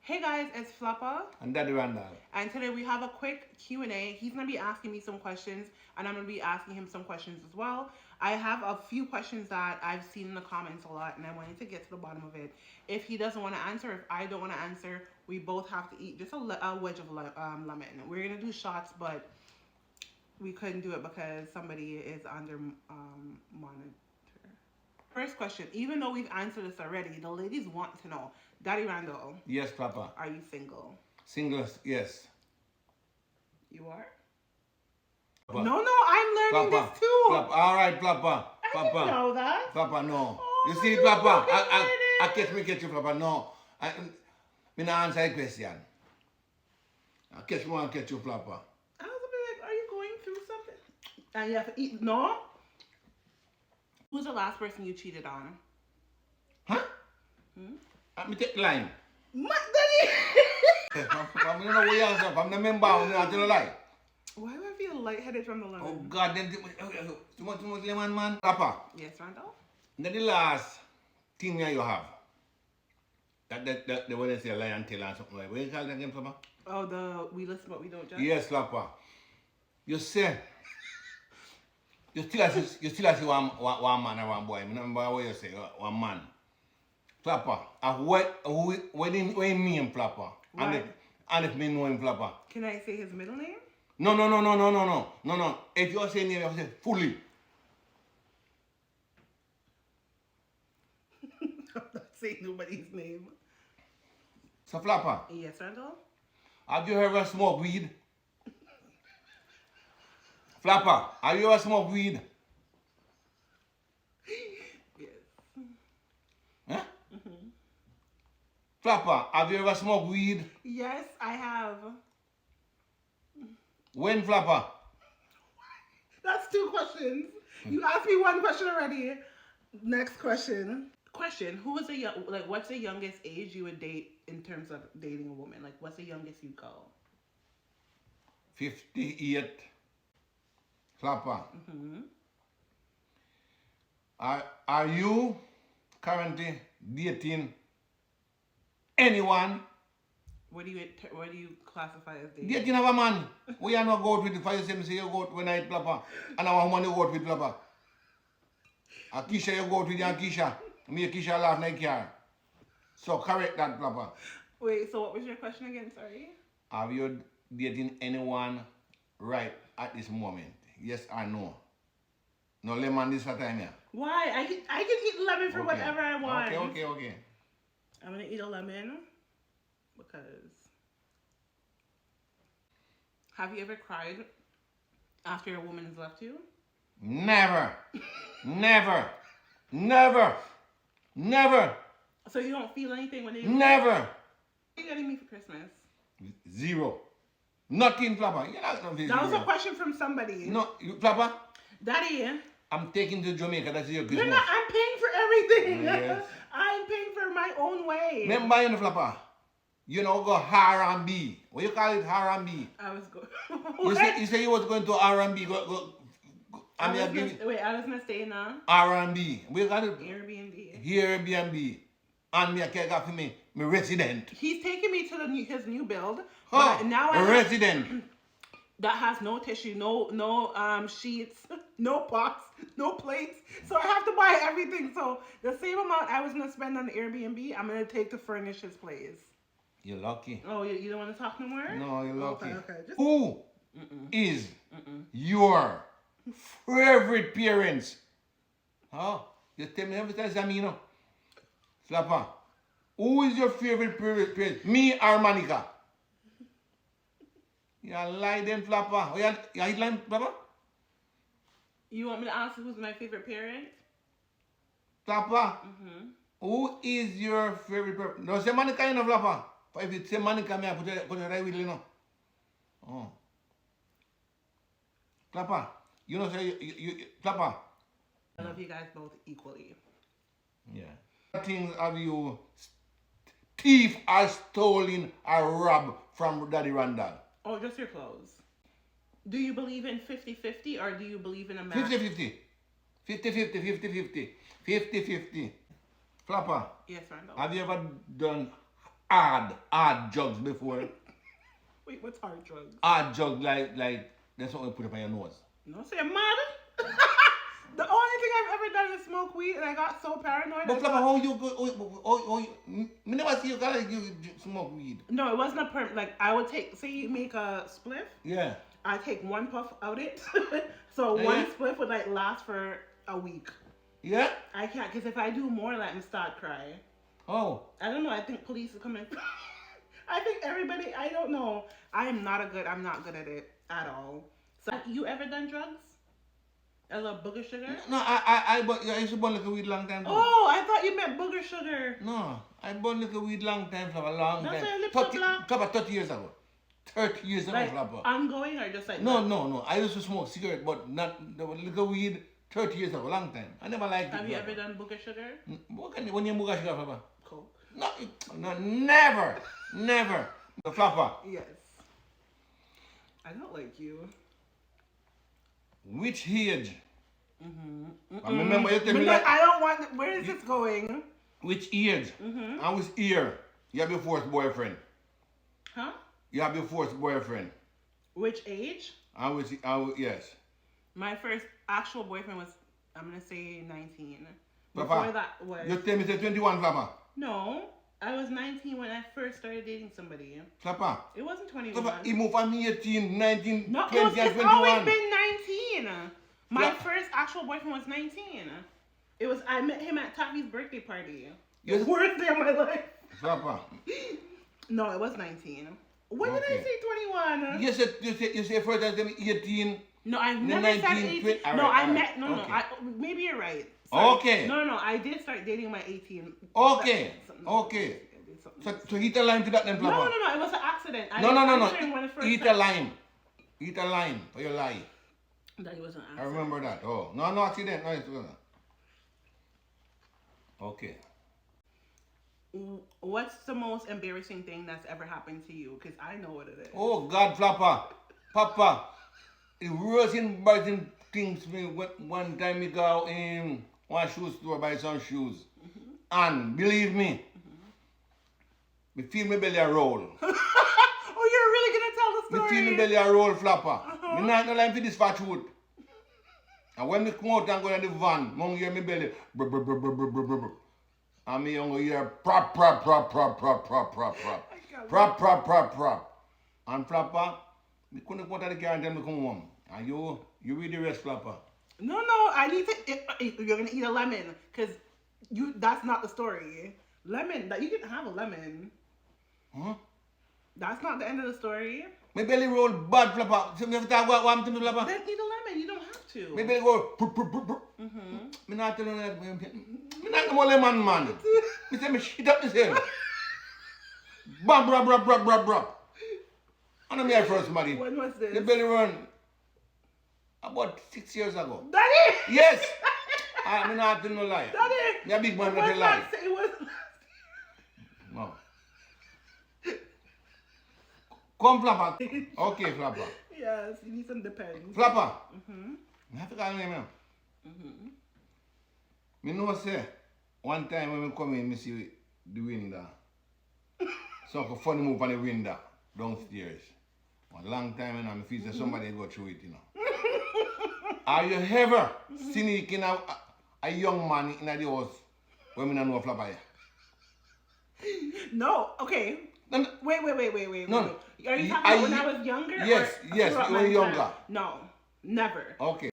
Hey guys, it's Flappa, And Daddy Randall. and today we have a quick Q&A. He's going to be asking me some questions, and I'm going to be asking him some questions as well. I have a few questions that I've seen in the comments a lot, and I wanted to get to the bottom of it. If he doesn't want to answer, if I don't want to answer, we both have to eat just a wedge of lemon. We're going to do shots, but we couldn't do it because somebody is under monitor. First question, even though we've answered this already, the ladies want to know, Daddy Randall, Yes, Papa. are you single? Singles, yes. You are? Papa. No, no, I'm learning Papa. this too. Papa. All right, Papa. I didn't Papa. know that. Papa, no. Oh, You see, you Papa, fucking I learning. catch you, Papa. No. Me not answer the question. I catch you, Papa. I was a bit like, are you going through something? And you have to eat. No? Who's the last person you cheated on? Huh? Hmm? Let me take the line. My daddy! I'm not way answer. I'm the member. I'm not going to lie. Why do I feel lightheaded from the lemon? Oh, God. Then too much lemon, man. Papa. Yes, Randall? Then the last thing that you have. That when they say lion tail and something like that. What you call that again, Papa? Oh, we listen but we don't judge? Yes, Papa. You say, you still see one man and one boy. I remember what you say, one man. Flappa. When name Flappa? Right. And if me know him Flappa. Can I say his middle name? No. If you say name, you say fully. I'm not saying nobody's name. So Flappa, Yes, Randall? have you ever smoked weed? Flappa, have you ever smoked weed? Yes. Huh? Flappa, have you ever smoked weed? Yes, I have. When, Flappa? That's two questions. You asked me one question already. Next question. Question: Who is what's the youngest age you would date in terms of dating a woman? Like, what's the youngest you go? 58. Flappa. Are you currently dating anyone? What do you classify as dating? Dating of a man. We are not go out with the fire same say you go out when I Flappa. And our woman you go out with Flappa. Akisha you go out with Akisha. Me Akisha laugh like car. So correct that, Flappa. Wait, so what was your question again? Sorry. Are you dating anyone right at this moment? Yes or no? No lemon this time here. Why? I can eat lemon for whatever I want. Okay. I'm gonna eat a lemon because. Have you ever cried after a woman has left you? Never. So you don't feel anything when they. Never. What are you getting me for Christmas? Zero. Nothing, Flappa. You're not gonna That was a question from somebody. No, Flappa, Daddy, I'm taking to Jamaica. That's your you're Christmas. not. I'm paying for everything. Yes. I'm paying for my own way. Remember, you know, Flappa, you know, go R&B. What you call it, R&B? I was going. You say you was going to R&B. Go. I was gonna stay in a R&B. We got it. Airbnb. Airbnb. And me a care for me resident. He's taking me to his new build. Oh, But now a resident. that has no tissue, no sheets, no pots, no plates. So I have to buy everything. So the same amount I was gonna spend on the Airbnb, I'm gonna take to furnish his place. You're lucky. Oh, you don't want to talk no more? No, you're lucky. Okay. Just... Who is your favorite parents? Oh, you tell me every time, you know. Flappa, who is your favorite parent? Me or Monica? You lie then, Flappa. You lying, Flappa? You want me to ask who's my favorite parent? Flappa, who is your favorite parent? No, say Monica, you know, Flappa. But if you say Monica, I put it right with you, know. Oh. Flappa, you know, say, Flappa. I love you guys both equally. Yeah. Things have you thief or stolen or robbed from Daddy Randall? Oh, just your clothes. Do you believe in 50-50 or do you believe in a match? 50-50. 50-50. Flappa, Yes, Randall. have you ever done hard drugs before? Wait, what's hard drugs? Hard drugs like that's what we put up on your nose. No, say mad. The only thing I've ever done is smoke weed, and I got so paranoid. But Flappa, how you go? Me never see you guys you smoke weed. No, it wasn't a like I would take. Say you make a spliff. Yeah. I take one puff out it, so Yeah. one spliff would like last for a week. Yeah. I can't, because if I do more, let me start crying. Oh. I don't know. I think police are coming. I think everybody. I don't know. I'm not good at it at all. So, you ever done drugs? A little booger sugar? No, I used to burn little weed long time ago. Oh, I thought you meant booger sugar. No, I burned little weed long time, Flappa, long That's time. why your lips are black. Flappa, 30 years ago. 30 years ago, Like Flappa. ongoing or just like No. I used to smoke cigarette, but not the little weed 30 years ago, long time. I never liked it. Have you Flappa. ever done booger sugar? When you booger sugar, Flappa? Cool. No, never. The Flappa. Yes. I don't like you. Which age? Mm-hmm. I remember you tell me But like, I don't want. Where is this going? which age? Mm-hmm. I was here. You have your first boyfriend. Huh? You have your first boyfriend. Which age? I was yes. My first actual boyfriend was, I'm gonna say 19. Flappa, Before that was you tell me say 21, Flappa. no. I was 19 when I first started dating somebody. Flappa. It wasn't 21. Flappa, he moved from 18, 19, No, 20, and it's 21. always been 19. My Flap- first actual boyfriend was 19. It was I met him at Taffy's birthday party. Yes. The worst day of my life. Flappa. No, it was 19. When did I Okay. say 21? You say first I said 18. No, I The never said 19, 18. 20 No, alright, I alright. met. No. Okay. Maybe you're right. Okay. No. I did start dating my 18. Okay. Something- Okay. I did something. So eat a lime to that then, No. Flappa. It was an accident. I No. didn't answer him when it first Eat a started. lime. Eat a lime for your lie. That it was an I accident. remember that. Oh, no accident. No, it's okay. What's the most embarrassing thing that's ever happened to you? Because I know what it is. Oh, God, Flappa. Papa. The worst embarrassing things me one time we go in one shoe store buy some shoes. And believe me, me feel my belly a roll. Oh, you're really gonna tell the Me story? feel my belly a roll, Flappa. Me not no line for this fat food. And when me come out and go in the van, mong hear me belly, brr, brr, brr, brr, brr, brr, brr, brr. And me young hear prop. And Flappa, me couldn't go to the car and tell me come home. And you read the rest, Flappa. No, I need to. You're gonna eat a lemon, cause that's not the story. Lemon, that you can have a lemon. Huh? That's not the end of the story. My belly roll bad, Flappa. So me have to talk what happened to me, Flappa. Then eat a lemon. You don't have to. My belly go brr, brr, brr, brr. Me not telling you that. Me not no more lemon, man. Me say me shit up myself. Bam, brap. And I'm here first, somebody. When was this? The belly run about 6 years ago. Daddy! Yes! I'm not telling no lie. Daddy! Me a big man, It not was tell lie. not- It was. No. Come, Flappa. Okay, Flappa. Yes, you need some depends. Flappa. I have to call your name now. Me know say, one time when we come in, me see the window. So a funny move on the window downstairs. A long time and I feel that somebody go through it, you know. Have you ever seen it in a young man in the house when we don't know Flappa here? No, okay. No, Wait. No. Are you talking about when I was younger? Yes, or yes, throughout you were my younger. time? No, never. Okay.